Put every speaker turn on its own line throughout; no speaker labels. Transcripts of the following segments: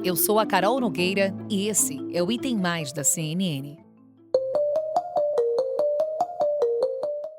eu sou a Carol Nogueira e esse é o Item Mais da CNN.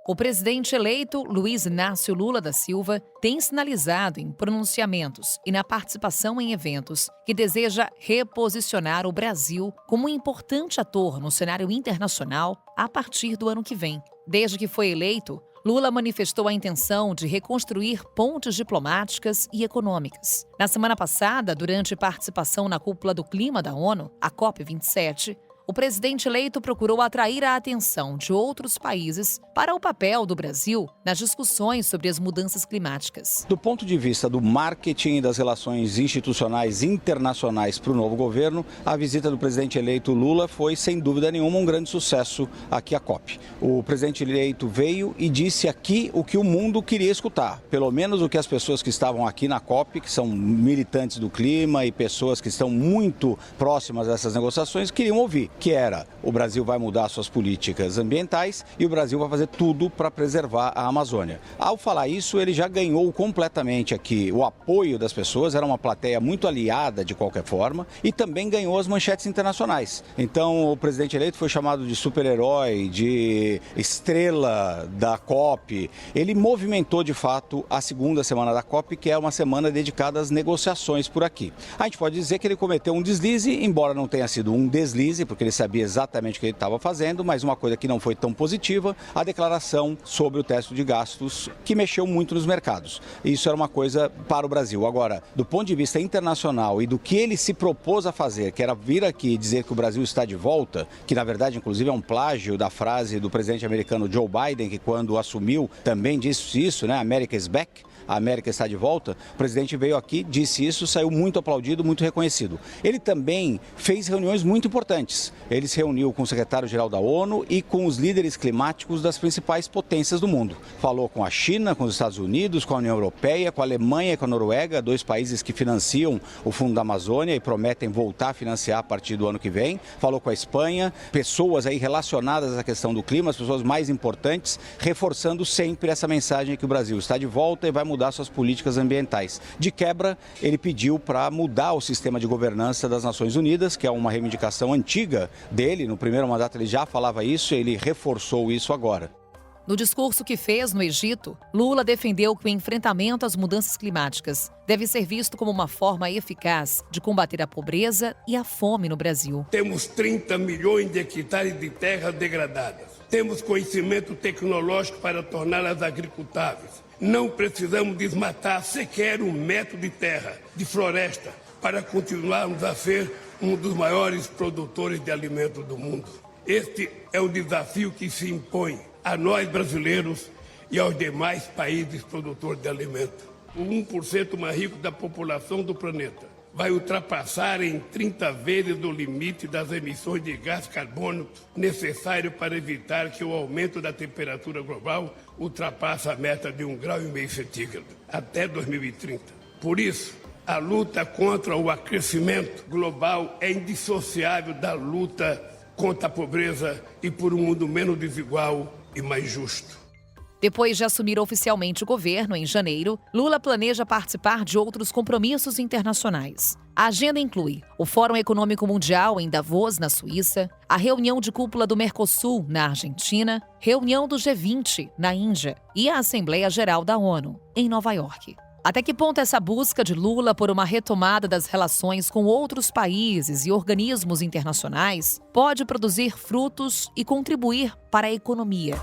O presidente eleito, Luiz Inácio Lula da Silva, tem sinalizado em pronunciamentos e na participação em eventos que deseja reposicionar o Brasil como um importante ator no cenário internacional a partir do ano que vem. Desde que foi eleito, Lula manifestou a intenção de reconstruir pontes diplomáticas e econômicas. Na semana passada, durante participação na Cúpula do Clima da ONU, a COP27, o presidente eleito procurou atrair a atenção de outros países para o papel do Brasil nas discussões sobre as mudanças climáticas.
Do ponto de vista do marketing e das relações institucionais internacionais para o novo governo, a visita do presidente eleito Lula foi, sem dúvida nenhuma, um grande sucesso aqui à COP. O presidente eleito veio e disse aqui o que o mundo queria escutar, pelo menos o que as pessoas que estavam aqui na COP, que são militantes do clima e pessoas que estão muito próximas dessas negociações, queriam ouvir. Que era, o Brasil vai mudar suas políticas ambientais e o Brasil vai fazer tudo para preservar a Amazônia. Ao falar isso, ele já ganhou completamente aqui o apoio das pessoas, era uma plateia muito aliada de qualquer forma, e também ganhou as manchetes internacionais. Então, o presidente eleito foi chamado de super-herói, de estrela da COP. Ele movimentou, de fato, a segunda semana da COP, que é uma semana dedicada às negociações por aqui. A gente pode dizer que ele cometeu um deslize, embora não tenha sido um deslize, porque ele sabia exatamente o que ele estava fazendo, mas uma coisa que não foi tão positiva, a declaração sobre o teto de gastos, que mexeu muito nos mercados. Isso era uma coisa para o Brasil. Agora, do ponto de vista internacional e do que ele se propôs a fazer, que era vir aqui e dizer que o Brasil está de volta, que na verdade, inclusive, é um plágio da frase do presidente americano Joe Biden, que quando assumiu também disse isso, né? America is back. A América está de volta. O presidente veio aqui, disse isso, saiu muito aplaudido, muito reconhecido. Ele também fez reuniões muito importantes. Ele se reuniu com o secretário-geral da ONU e com os líderes climáticos das principais potências do mundo. Falou com a China, com os Estados Unidos, com a União Europeia, com a Alemanha e com a Noruega, dois países que financiam o Fundo da Amazônia e prometem voltar a financiar a partir do ano que vem. Falou com a Espanha, pessoas aí relacionadas à questão do clima, as pessoas mais importantes, reforçando sempre essa mensagem que o Brasil está de volta e vai mudar suas políticas ambientais. De quebra, ele pediu para mudar o sistema de governança das Nações Unidas, que é uma reivindicação antiga dele. No primeiro mandato ele já falava isso e ele reforçou isso agora.
No discurso que fez no Egito, Lula defendeu que o enfrentamento às mudanças climáticas deve ser visto como uma forma eficaz de combater a pobreza e a fome no Brasil.
Temos 30 milhões de hectares de terras degradadas. Temos conhecimento tecnológico para torná-las agricultáveis. Não precisamos desmatar sequer 1 metro de terra, de floresta, para continuarmos a ser um dos maiores produtores de alimentos do mundo. Este é o desafio que se impõe a nós brasileiros e aos demais países produtores de alimentos. O 1% mais rico da população do planeta vai ultrapassar em 30 vezes o limite das emissões de gás carbônico necessário para evitar que o aumento da temperatura global ultrapasse a meta de 1,5 graus centígrado até 2030. Por isso, a luta contra o aquecimento global é indissociável da luta contra a pobreza e por um mundo menos desigual e mais justo.
Depois de assumir oficialmente o governo em janeiro, Lula planeja participar de outros compromissos internacionais. A agenda inclui o Fórum Econômico Mundial em Davos, na Suíça, a reunião de cúpula do Mercosul, na Argentina, reunião do G20, na Índia, e a Assembleia Geral da ONU, em Nova York. Até que ponto essa busca de Lula por uma retomada das relações com outros países e organismos internacionais pode produzir frutos e contribuir para a economia?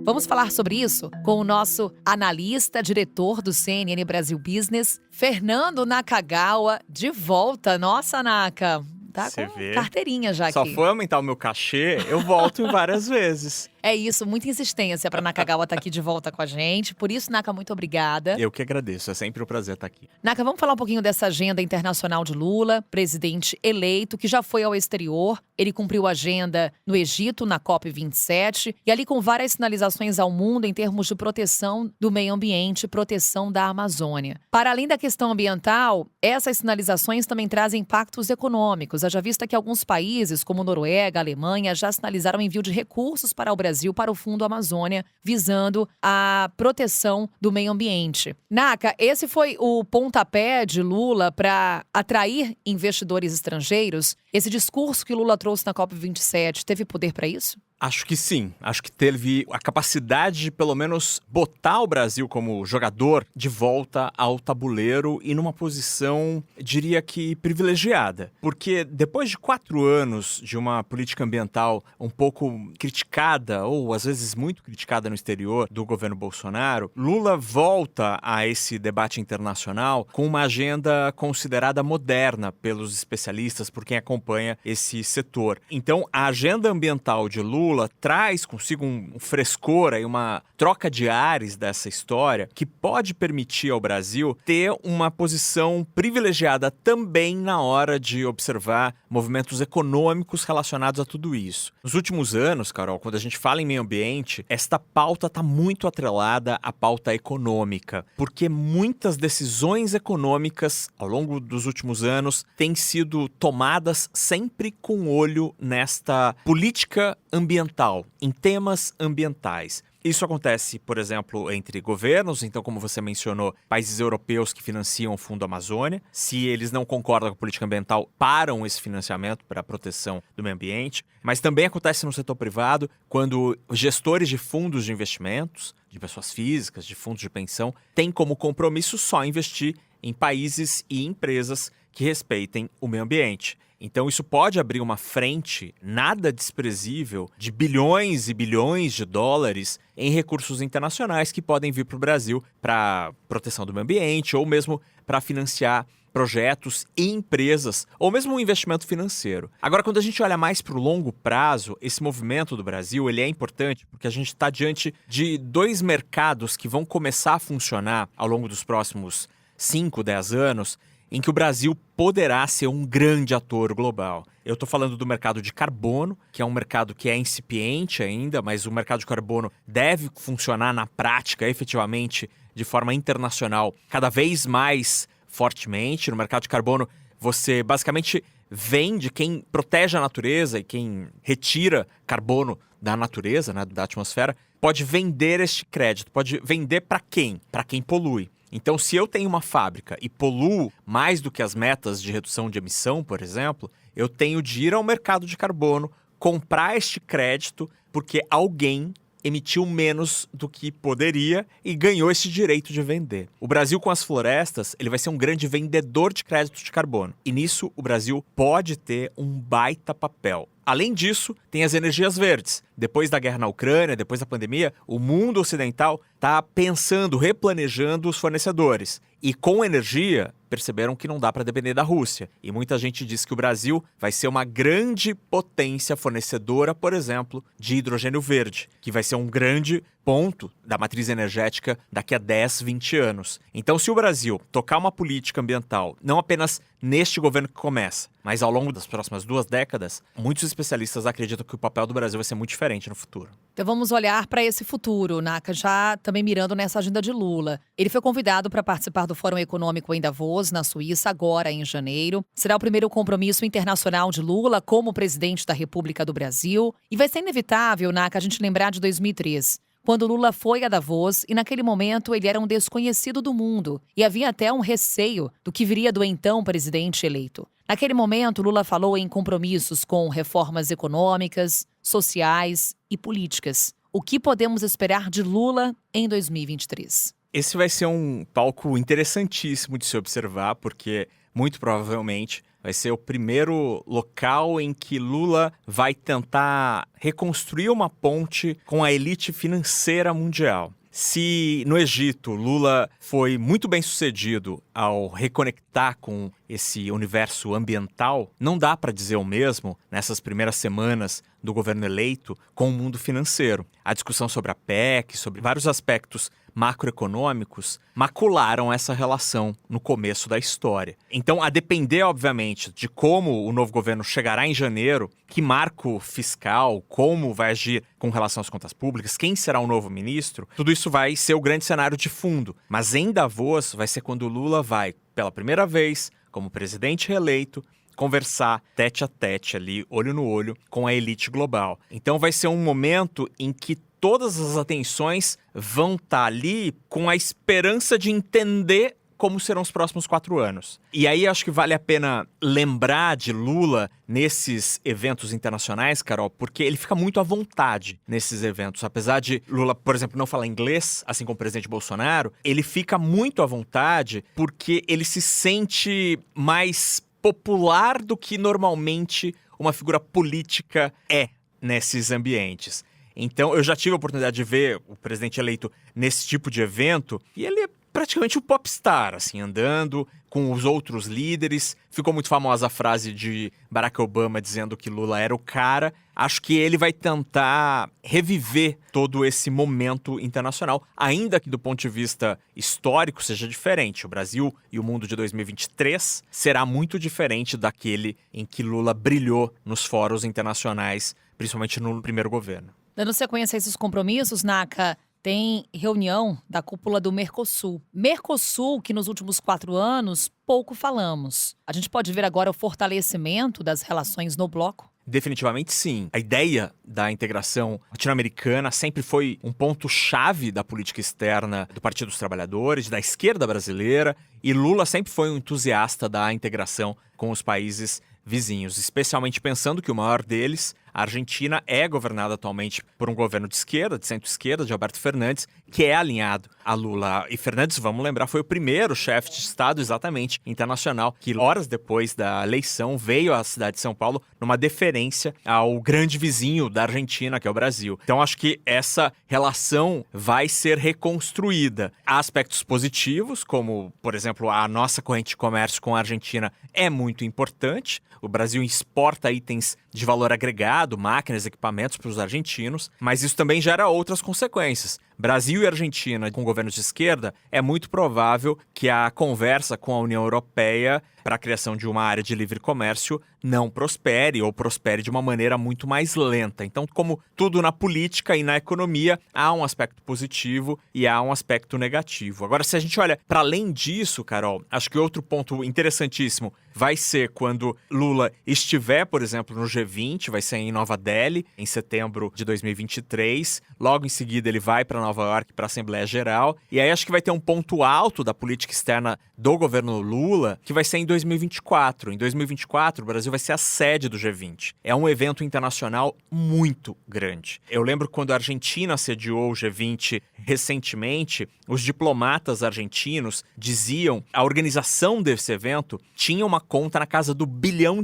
Vamos falar sobre isso com o nosso analista, diretor do CNN Brasil Business, Fernando Nakagawa, de volta. Nossa, Naka, tá
Cê
com
vê?
carteirinha já
Só
aqui.
foi aumentar o meu cachê, eu volto várias vezes.
É isso, muita insistência para Nakagawa estar aqui de volta com a gente. Por isso, Naka, muito obrigada.
Eu que agradeço, é sempre um prazer estar aqui.
Naka, vamos falar um pouquinho dessa agenda internacional de Lula, presidente eleito, que já foi ao exterior. Ele cumpriu a agenda no Egito, na COP27, e ali com várias sinalizações ao mundo em termos de proteção do meio ambiente, proteção da Amazônia. Para além da questão ambiental, essas sinalizações também trazem impactos econômicos. Haja vista que alguns países, como Noruega, Alemanha, já sinalizaram envio de recursos para o Brasil, para o Fundo Amazônia, visando a proteção do meio ambiente. Naka, esse foi o pontapé de Lula para atrair investidores estrangeiros? Esse discurso que Lula trouxe na COP27 teve poder para isso?
Acho que sim. Acho que teve a capacidade de, pelo menos, botar o Brasil como jogador de volta ao tabuleiro e numa posição, diria que, privilegiada. Porque depois de 4 anos de uma política ambiental um pouco criticada, ou às vezes muito criticada no exterior do governo Bolsonaro, Lula volta a esse debate internacional com uma agenda considerada moderna pelos especialistas, por quem acompanha esse setor. Então, a agenda ambiental de Lula traz consigo um frescor e uma troca de ares dessa história que pode permitir ao Brasil ter uma posição privilegiada também na hora de observar movimentos econômicos relacionados a tudo isso. Nos últimos anos, Carol, quando a gente fala em meio ambiente, esta pauta está muito atrelada à pauta econômica, porque muitas decisões econômicas ao longo dos últimos anos têm sido tomadas sempre com olho nesta política ambiental, em temas ambientais. Isso acontece, por exemplo, entre governos, então, como você mencionou, países europeus que financiam o Fundo Amazônia. Se eles não concordam com a política ambiental, param esse financiamento para a proteção do meio ambiente. Mas também acontece no setor privado, quando gestores de fundos de investimentos, de pessoas físicas, de fundos de pensão, têm como compromisso só investir em países e empresas que respeitem o meio ambiente. Então isso pode abrir uma frente nada desprezível de bilhões e bilhões de dólares em recursos internacionais que podem vir para o Brasil para proteção do meio ambiente ou mesmo para financiar projetos e empresas, ou mesmo um investimento financeiro. Agora, quando a gente olha mais para o longo prazo, esse movimento do Brasil ele é importante porque a gente está diante de 2 mercados que vão começar a funcionar ao longo dos próximos 5, 10 anos, em que o Brasil poderá ser um grande ator global. Eu estou falando do mercado de carbono, que é um mercado que é incipiente ainda, mas o mercado de carbono deve funcionar na prática, efetivamente, de forma internacional, cada vez mais fortemente. No mercado de carbono, você basicamente vende quem protege a natureza e quem retira carbono da natureza, né, da atmosfera, pode vender este crédito. Pode vender para quem? Para quem polui. Então, se eu tenho uma fábrica e poluo mais do que as metas de redução de emissão, por exemplo, eu tenho de ir ao mercado de carbono, comprar este crédito, porque alguém emitiu menos do que poderia e ganhou esse direito de vender. O Brasil, com as florestas, ele vai ser um grande vendedor de créditos de carbono. E nisso, o Brasil pode ter um baita papel. Além disso, tem as energias verdes. Depois da guerra na Ucrânia, depois da pandemia, o mundo ocidental está pensando, replanejando os fornecedores. E com energia, perceberam que não dá para depender da Rússia. E muita gente diz que o Brasil vai ser uma grande potência fornecedora, por exemplo, de hidrogênio verde, que vai ser um grande ponto da matriz energética daqui a 10, 20 anos. Então, se o Brasil tocar uma política ambiental, não apenas neste governo que começa, mas ao longo das próximas 2 décadas, muitos especialistas acreditam que o papel do Brasil vai ser muito diferente no futuro.
Então vamos olhar para esse futuro, Naka, já também mirando nessa agenda de Lula. Ele foi convidado para participar do Fórum Econômico em Davos, na Suíça, agora em janeiro. Será o primeiro compromisso internacional de Lula como presidente da República do Brasil. E vai ser inevitável, Naka, a gente lembrar de 2003. Quando Lula foi a Davos e naquele momento ele era um desconhecido do mundo e havia até um receio do que viria do então presidente eleito. Naquele momento, Lula falou em compromissos com reformas econômicas, sociais e políticas. O que podemos esperar de Lula em 2023?
Esse vai ser um palco interessantíssimo de se observar, porque muito provavelmente vai ser o primeiro local em que Lula vai tentar reconstruir uma ponte com a elite financeira mundial. Se no Egito Lula foi muito bem sucedido ao reconectar com esse universo ambiental, não dá para dizer o mesmo nessas primeiras semanas do governo eleito com o mundo financeiro. A discussão sobre a PEC, sobre vários aspectos macroeconômicos, macularam essa relação no começo da história. Então, a depender, obviamente, de como o novo governo chegará em janeiro, que marco fiscal, como vai agir com relação às contas públicas, quem será o novo ministro, tudo isso vai ser o grande cenário de fundo. Mas em Davos vai ser quando o Lula vai, pela primeira vez, como presidente reeleito, conversar tete a tete ali, olho no olho, com a elite global. Então vai ser um momento em que todas as atenções vão estar ali com a esperança de entender como serão os próximos 4 anos. E aí acho que vale a pena lembrar de Lula nesses eventos internacionais, Carol, porque ele fica muito à vontade nesses eventos. Apesar de Lula, por exemplo, não falar inglês, assim como o presidente Bolsonaro, ele fica muito à vontade porque ele se sente mais popular do que normalmente uma figura política é nesses ambientes. Então, eu já tive a oportunidade de ver o presidente eleito nesse tipo de evento e ele é praticamente um popstar, assim, andando com os outros líderes. Ficou muito famosa a frase de Barack Obama dizendo que Lula era o cara. Acho que ele vai tentar reviver todo esse momento internacional, ainda que do ponto de vista histórico seja diferente. O Brasil e o mundo de 2023 será muito diferente daquele em que Lula brilhou nos fóruns internacionais, principalmente no primeiro governo.
Dando sequência a esses compromissos, Naka, tem reunião da cúpula do Mercosul. Mercosul, que nos últimos 4 anos pouco falamos. A gente pode ver agora o fortalecimento das relações no bloco?
Definitivamente sim. A ideia da integração latino-americana sempre foi um ponto-chave da política externa do Partido dos Trabalhadores, da esquerda brasileira, e Lula sempre foi um entusiasta da integração com os países vizinhos, especialmente pensando que o maior deles, a Argentina, é governada atualmente por um governo de esquerda, de centro-esquerda, de Alberto Fernandes, que é alinhado a Lula. E Fernandes, vamos lembrar, foi o primeiro chefe de Estado, exatamente, internacional, que horas depois da eleição veio à cidade de São Paulo numa deferência ao grande vizinho da Argentina, que é o Brasil. Então, acho que essa relação vai ser reconstruída. Há aspectos positivos, como, por exemplo, a nossa corrente de comércio com a Argentina é muito importante. O Brasil exporta itens de valor agregado, máquinas, equipamentos para os argentinos, mas isso também gera outras consequências. Brasil e Argentina com governos de esquerda, é muito provável que a conversa com a União Europeia para a criação de uma área de livre comércio não prospere ou prospere de uma maneira muito mais lenta. Então, como tudo na política e na economia, há um aspecto positivo e há um aspecto negativo. Agora, se a gente olha para além disso, Carol, acho que outro ponto interessantíssimo vai ser quando Lula estiver, por exemplo, no G20, vai ser em Nova Delhi, em setembro de 2023. Logo em seguida, ele vai para Nova York para a Assembleia Geral. E aí acho que vai ter um ponto alto da política externa do governo Lula, que vai ser em 2024. Em 2024, o Brasil vai ser a sede do G20. É um evento internacional muito grande. Eu lembro quando a Argentina sediou o G20 recentemente, os diplomatas argentinos diziam que a organização desse evento tinha uma conta na casa do $1 bilhão.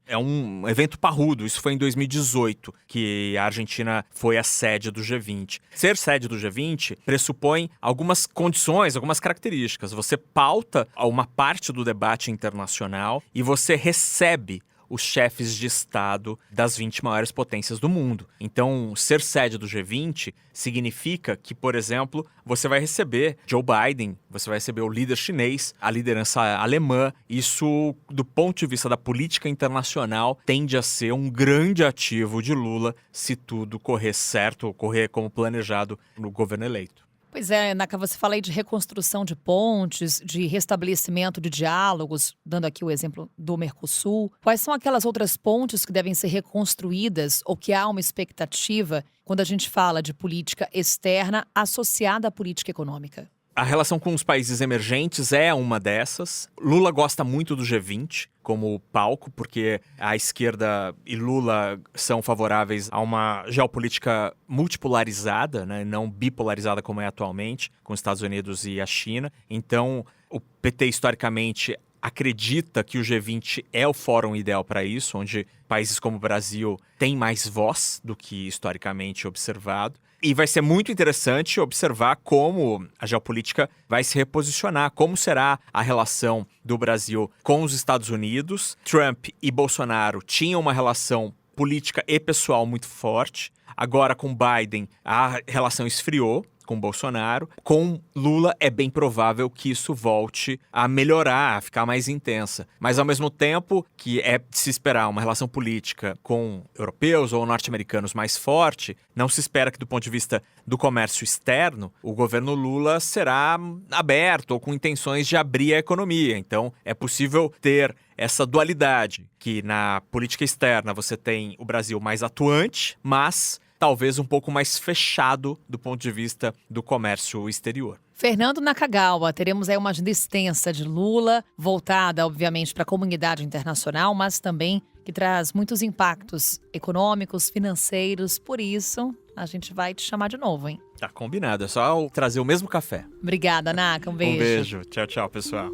É um evento parrudo. Isso foi em 2018, que a Argentina foi a sede do G20. Ser sede do G20 pressupõe algumas condições, algumas características. Você pauta uma parte do debate internacional e você recebe os chefes de Estado das 20 maiores potências do mundo. Então, ser sede do G20 significa que, por exemplo, você vai receber Joe Biden, você vai receber o líder chinês, a liderança alemã. Isso, do ponto de vista da política internacional, tende a ser um grande ativo de Lula se tudo correr certo ou correr como planejado no governo eleito.
Pois é, Naka, você fala aí de reconstrução de pontes, de restabelecimento de diálogos, dando aqui o exemplo do Mercosul. Quais são aquelas outras pontes que devem ser reconstruídas ou que há uma expectativa quando a gente fala de política externa associada à política econômica?
A relação com os países emergentes é uma dessas. Lula gosta muito do G20 como palco, porque a esquerda e Lula são favoráveis a uma geopolítica multipolarizada, né, não bipolarizada como é atualmente, com os Estados Unidos e a China. Então, o PT, historicamente, acredita que o G20 é o fórum ideal para isso, onde países como o Brasil têm mais voz do que historicamente observado. E vai ser muito interessante observar como a geopolítica vai se reposicionar, como será a relação do Brasil com os Estados Unidos. Trump e Bolsonaro tinham uma relação política e pessoal muito forte. Agora, com Biden, a relação esfriou com Bolsonaro. Com Lula, é bem provável que isso volte a melhorar, a ficar mais intensa. Mas, ao mesmo tempo que é de se esperar uma relação política com europeus ou norte-americanos mais forte, não se espera que, do ponto de vista do comércio externo, o governo Lula será aberto ou com intenções de abrir a economia. Então, é possível ter essa dualidade, que na política externa você tem o Brasil mais atuante, mas talvez um pouco mais fechado do ponto de vista do comércio exterior.
Fernando Nakagawa, teremos aí uma agenda extensa de Lula, voltada, obviamente, para a comunidade internacional, mas também que traz muitos impactos econômicos, financeiros. Por isso, a gente vai te chamar de novo, hein?
Tá combinado, é só trazer o mesmo café.
Obrigada, Naka. Um beijo.
Um beijo. Tchau, tchau, pessoal.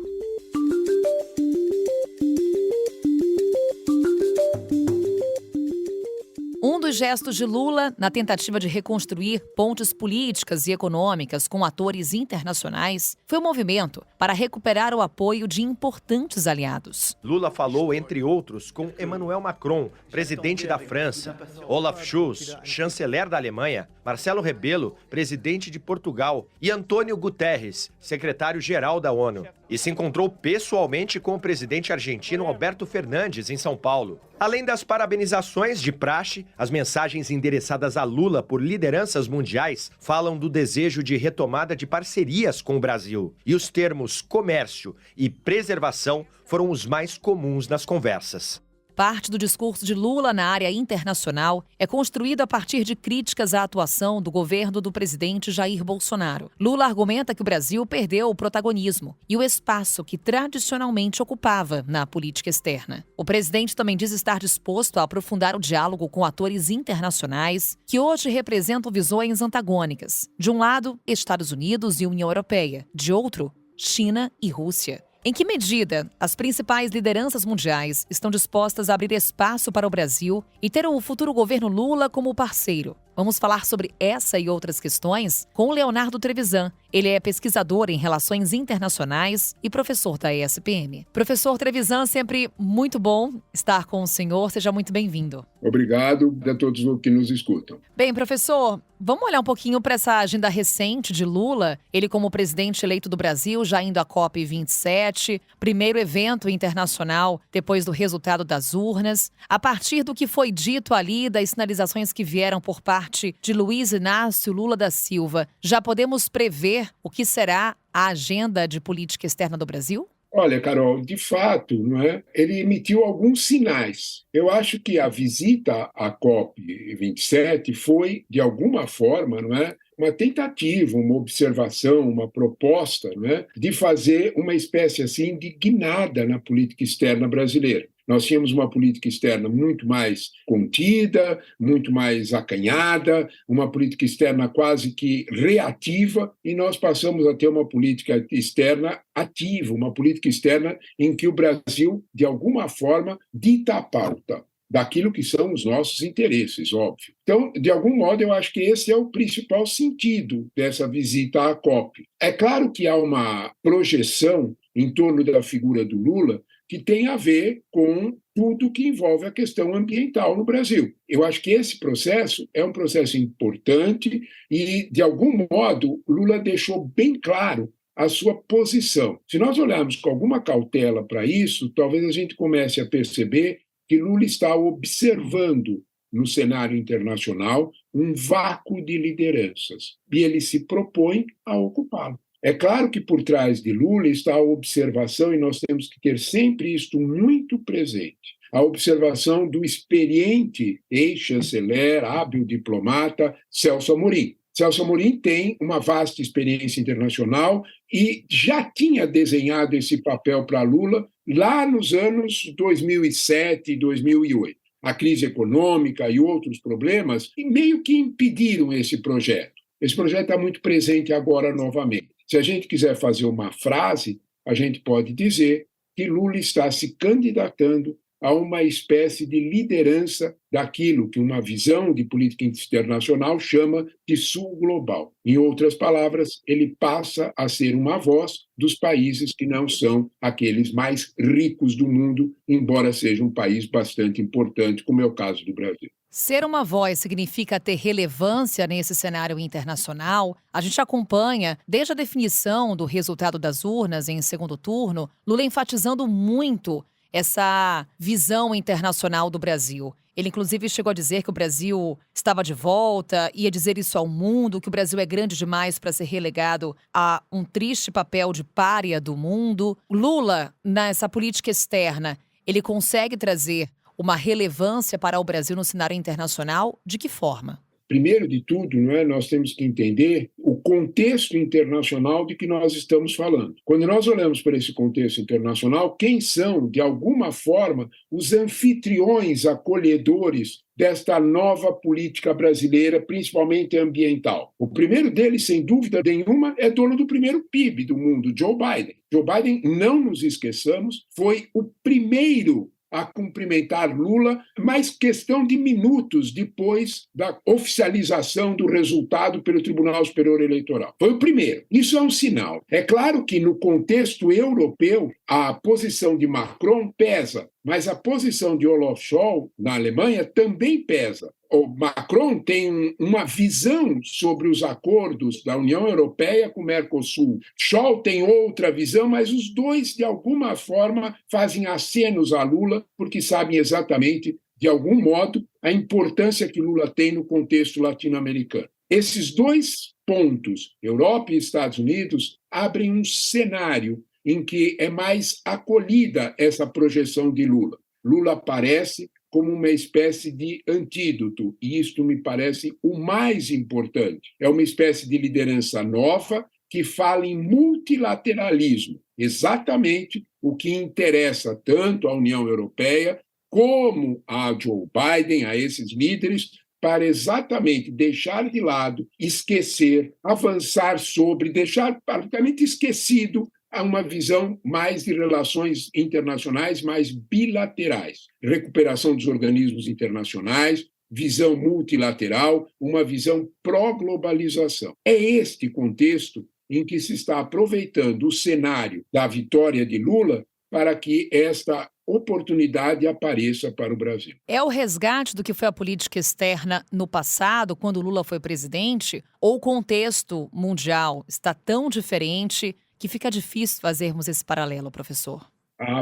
Um dos gestos de Lula na tentativa de reconstruir pontes políticas e econômicas com atores internacionais foi o movimento para recuperar o apoio de importantes aliados.
Lula falou, entre outros, com Emmanuel Macron, presidente da França, Olaf Scholz, chanceler da Alemanha, Marcelo Rebelo, presidente de Portugal, e Antônio Guterres, secretário-geral da ONU. E se encontrou pessoalmente com o presidente argentino Alberto Fernandes, em São Paulo. Além das parabenizações de praxe, as mensagens endereçadas a Lula por lideranças mundiais falam do desejo de retomada de parcerias com o Brasil. E os termos comércio e preservação foram os mais comuns nas conversas.
Parte do discurso de Lula na área internacional é construído a partir de críticas à atuação do governo do presidente Jair Bolsonaro. Lula argumenta que o Brasil perdeu o protagonismo e o espaço que tradicionalmente ocupava na política externa. O presidente também diz estar disposto a aprofundar o diálogo com atores internacionais que hoje representam visões antagônicas. De um lado, Estados Unidos e União Europeia. De outro, China e Rússia. Em que medida as principais lideranças mundiais estão dispostas a abrir espaço para o Brasil e ter o futuro governo Lula como parceiro? Vamos falar sobre essa e outras questões com o Leonardo Trevisan. Ele é pesquisador em relações internacionais e professor da ESPM. Professor Trevisan, sempre muito bom estar com o senhor. Seja muito bem-vindo.
Obrigado a todos que nos escutam.
Bem, professor, vamos olhar um pouquinho para essa agenda recente de Lula. Ele como presidente eleito do Brasil, já indo à COP27, primeiro evento internacional depois do resultado das urnas. A partir do que foi dito ali, das sinalizações que vieram por parte de Luiz Inácio Lula da Silva, já podemos prever o que será a agenda de política externa do Brasil?
Olha, Carol, de fato, não é? Ele emitiu alguns sinais. Eu acho que a visita à COP27 foi, de alguma forma, não é, uma tentativa, uma observação, uma proposta, não é, de fazer uma espécie assim de guinada na política externa brasileira. Nós tínhamos uma política externa muito mais contida, muito mais acanhada, uma política externa quase que reativa, e nós passamos a ter uma política externa ativa, uma política externa em que o Brasil, de alguma forma, dita a pauta daquilo que são os nossos interesses, óbvio. Então, de algum modo, eu acho que esse é o principal sentido dessa visita à COP. É claro que há uma projeção em torno da figura do Lula que tem a ver com tudo que envolve a questão ambiental no Brasil. Eu acho que esse processo é um processo importante e, de algum modo, Lula deixou bem claro a sua posição. Se nós olharmos com alguma cautela para isso, talvez a gente comece a perceber que Lula está observando no cenário internacional um vácuo de lideranças e ele se propõe a ocupá-lo. É claro que por trás de Lula está a observação, e nós temos que ter sempre isto muito presente, a observação do experiente ex-chanceler, hábil diplomata, Celso Amorim. Celso Amorim tem uma vasta experiência internacional e já tinha desenhado esse papel para Lula lá nos anos 2007 e 2008. A crise econômica e outros problemas meio que impediram esse projeto. Esse projeto está muito presente agora novamente. Se a gente quiser fazer uma frase, a gente pode dizer que Lula está se candidatando a uma espécie de liderança daquilo que uma visão de política internacional chama de sul global. Em outras palavras, ele passa a ser uma voz dos países que não são aqueles mais ricos do mundo, embora seja um país bastante importante, como é o caso do Brasil.
Ser uma voz significa ter relevância nesse cenário internacional. A gente acompanha, desde a definição do resultado das urnas em segundo turno, Lula enfatizando muito essa visão internacional do Brasil. Ele, inclusive, chegou a dizer que o Brasil estava de volta, ia dizer isso ao mundo, que o Brasil é grande demais para ser relegado a um triste papel de pária do mundo. Lula, nessa política externa, ele consegue trazer uma relevância para o Brasil no cenário internacional? De que forma?
Primeiro de tudo, nós temos que entender o contexto internacional de que nós estamos falando. Quando nós olhamos para esse contexto internacional, quem são, de alguma forma, os anfitriões acolhedores desta nova política brasileira, principalmente ambiental? O primeiro deles, sem dúvida nenhuma, é dono do primeiro PIB do mundo, Joe Biden. Joe Biden, não nos esqueçamos, foi o primeiro a cumprimentar Lula, mas questão de minutos depois da oficialização do resultado pelo Tribunal Superior Eleitoral. Foi o primeiro. Isso é um sinal. É claro que no contexto europeu, a posição de Macron pesa, mas a posição de Olaf Scholz, na Alemanha, também pesa. O Macron tem uma visão sobre os acordos da União Europeia com o Mercosul. Scholz tem outra visão, mas os dois, de alguma forma, fazem acenos a Lula, porque sabem exatamente, de algum modo, a importância que Lula tem no contexto latino-americano. Esses dois pontos, Europa e Estados Unidos, abrem um cenário em que é mais acolhida essa projeção de Lula. Lula aparece como uma espécie de antídoto, e isto me parece o mais importante. É uma espécie de liderança nova que fala em multilateralismo, exatamente o que interessa tanto à União Europeia como a Joe Biden, a esses líderes, para exatamente deixar de lado, esquecer, avançar sobre, deixar praticamente esquecido a uma visão mais de relações internacionais, mais bilaterais. Recuperação dos organismos internacionais, visão multilateral, uma visão pró-globalização. É este contexto em que se está aproveitando o cenário da vitória de Lula para que esta oportunidade apareça para o Brasil.
É o resgate do que foi a política externa no passado, quando Lula foi presidente? Ou o contexto mundial está tão diferente que fica difícil fazermos esse paralelo, professor?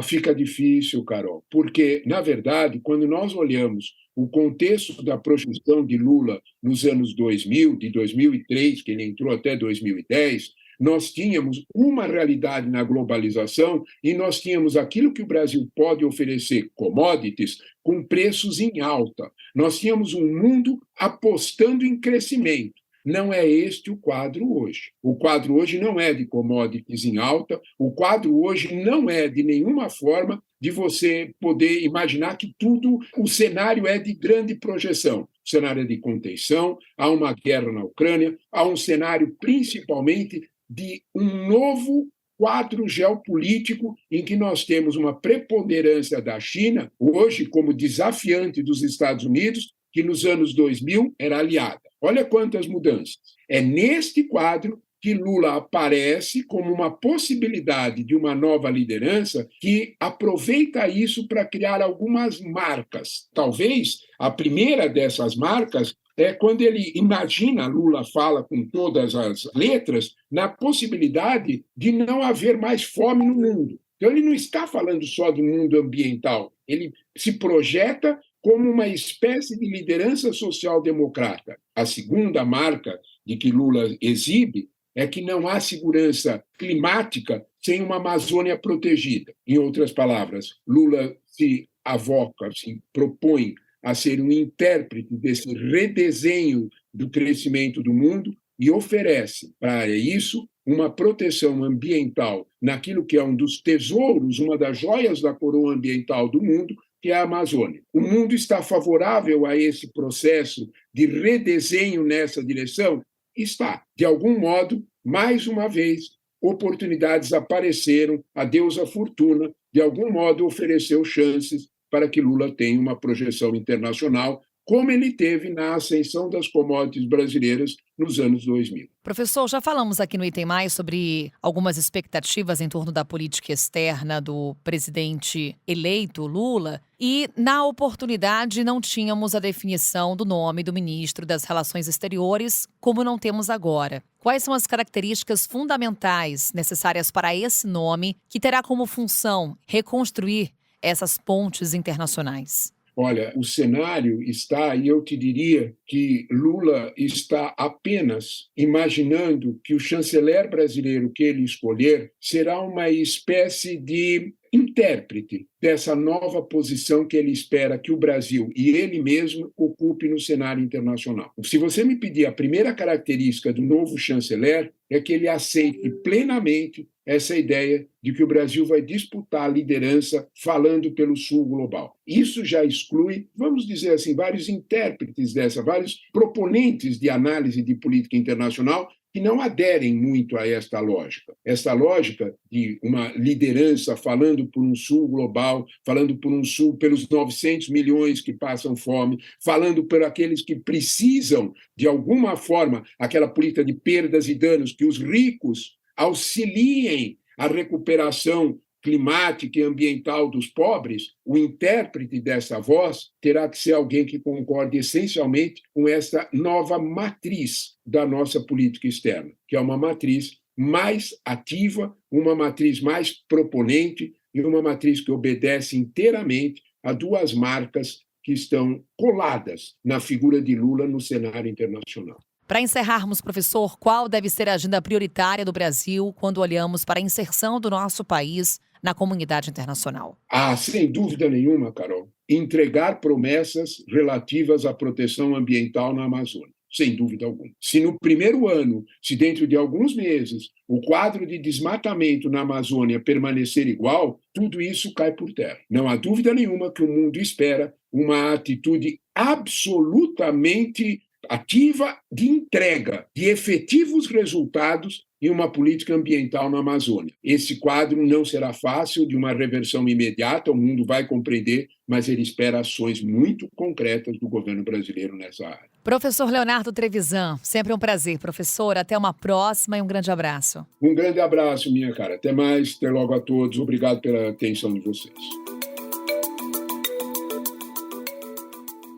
Fica difícil, Carol, porque, na verdade, quando nós olhamos o contexto da projeção de Lula nos anos 2000, de 2003, que ele entrou até 2010, nós tínhamos uma realidade na globalização e nós tínhamos aquilo que o Brasil pode oferecer, commodities, com preços em alta. Nós tínhamos um mundo apostando em crescimento. Não é este o quadro hoje. O quadro hoje não é de commodities em alta, o quadro hoje não é de nenhuma forma de você poder imaginar que tudo, o cenário é de grande projeção. O cenário é de contenção, há uma guerra na Ucrânia, há um cenário principalmente de um novo quadro geopolítico em que nós temos uma preponderância da China, hoje como desafiante dos Estados Unidos, que nos anos 2000 era aliada. Olha quantas mudanças. É neste quadro que Lula aparece como uma possibilidade de uma nova liderança que aproveita isso para criar algumas marcas. Talvez a primeira dessas marcas é quando ele imagina, Lula fala com todas as letras, na possibilidade de não haver mais fome no mundo. Então ele não está falando só do mundo ambiental, ele se projeta como uma espécie de liderança social-democrata. A segunda marca de que Lula exibe é que não há segurança climática sem uma Amazônia protegida. Em outras palavras, Lula se avoca, se propõe a ser um intérprete desse redesenho do crescimento do mundo e oferece para isso uma proteção ambiental naquilo que é um dos tesouros, uma das joias da coroa ambiental do mundo, que é a Amazônia. O mundo está favorável a esse processo de redesenho nessa direção? Está. De algum modo, mais uma vez, oportunidades apareceram, a deusa Fortuna, de algum modo, ofereceu chances para que Lula tenha uma projeção internacional, como ele teve na ascensão das commodities brasileiras nos anos 2000.
Professor, já falamos aqui no Item Mais sobre algumas expectativas em torno da política externa do presidente eleito Lula e, na oportunidade, não tínhamos a definição do nome do ministro das Relações Exteriores, como não temos agora. Quais são as características fundamentais necessárias para esse nome que terá como função reconstruir essas pontes internacionais?
Olha, o cenário está, e eu te diria que Lula está apenas imaginando que o chanceler brasileiro que ele escolher será uma espécie de intérprete dessa nova posição que ele espera que o Brasil e ele mesmo ocupe no cenário internacional. Se você me pedir a primeira característica do novo chanceler, é que ele aceite plenamente essa ideia de que o Brasil vai disputar a liderança falando pelo Sul global. Isso já exclui, vamos dizer assim, vários intérpretes vários proponentes de análise de política internacional que não aderem muito a esta lógica. Esta lógica de uma liderança falando por um Sul global, falando por um Sul pelos 900 milhões que passam fome, falando por aqueles que precisam, de alguma forma, aquela política de perdas e danos, que os ricos auxiliem a recuperação climática e ambiental dos pobres, o intérprete dessa voz terá que ser alguém que concorde essencialmente com essa nova matriz da nossa política externa, que é uma matriz mais ativa, uma matriz mais proponente e uma matriz que obedece inteiramente a duas marcas que estão coladas na figura de Lula no cenário internacional.
Para encerrarmos, professor, qual deve ser a agenda prioritária do Brasil quando olhamos para a inserção do nosso país na comunidade internacional?
Sem dúvida nenhuma, Carol, entregar promessas relativas à proteção ambiental na Amazônia. Sem dúvida alguma. Se no primeiro ano, se dentro de alguns meses, o quadro de desmatamento na Amazônia permanecer igual, tudo isso cai por terra. Não há dúvida nenhuma que o mundo espera uma atitude absolutamente ativa de entrega de efetivos resultados em uma política ambiental na Amazônia. Esse quadro não será fácil de uma reversão imediata, o mundo vai compreender, mas ele espera ações muito concretas do governo brasileiro nessa área.
Professor Leonardo Trevisan, sempre um prazer, professor. Até uma próxima e um grande abraço.
Um grande abraço, minha cara. Até mais, até logo a todos. Obrigado pela atenção de vocês.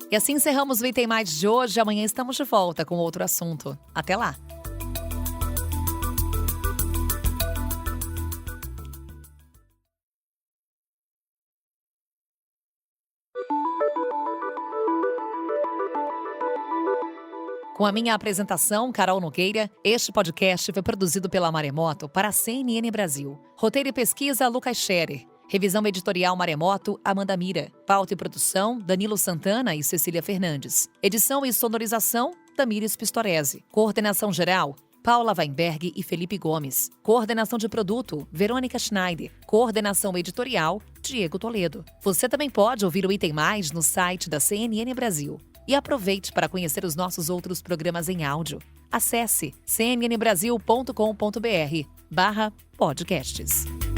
E assim encerramos o Item Mais de hoje. Amanhã estamos de volta com outro assunto. Até lá! Com a minha apresentação, Carol Nogueira, este podcast foi produzido pela Maremoto para a CNN Brasil. Roteiro e pesquisa, Lucas Scherer. Revisão editorial Maremoto, Amanda Mira. Pauta e produção, Danilo Santana e Cecília Fernandes. Edição e sonorização, Tamires Pistorese. Coordenação geral, Paula Weinberg e Felipe Gomes. Coordenação de produto, Verônica Schneider. Coordenação editorial, Diego Toledo. Você também pode ouvir o Item Mais no site da CNN Brasil. E aproveite para conhecer os nossos outros programas em áudio. Acesse cnnbrasil.com.br/podcasts.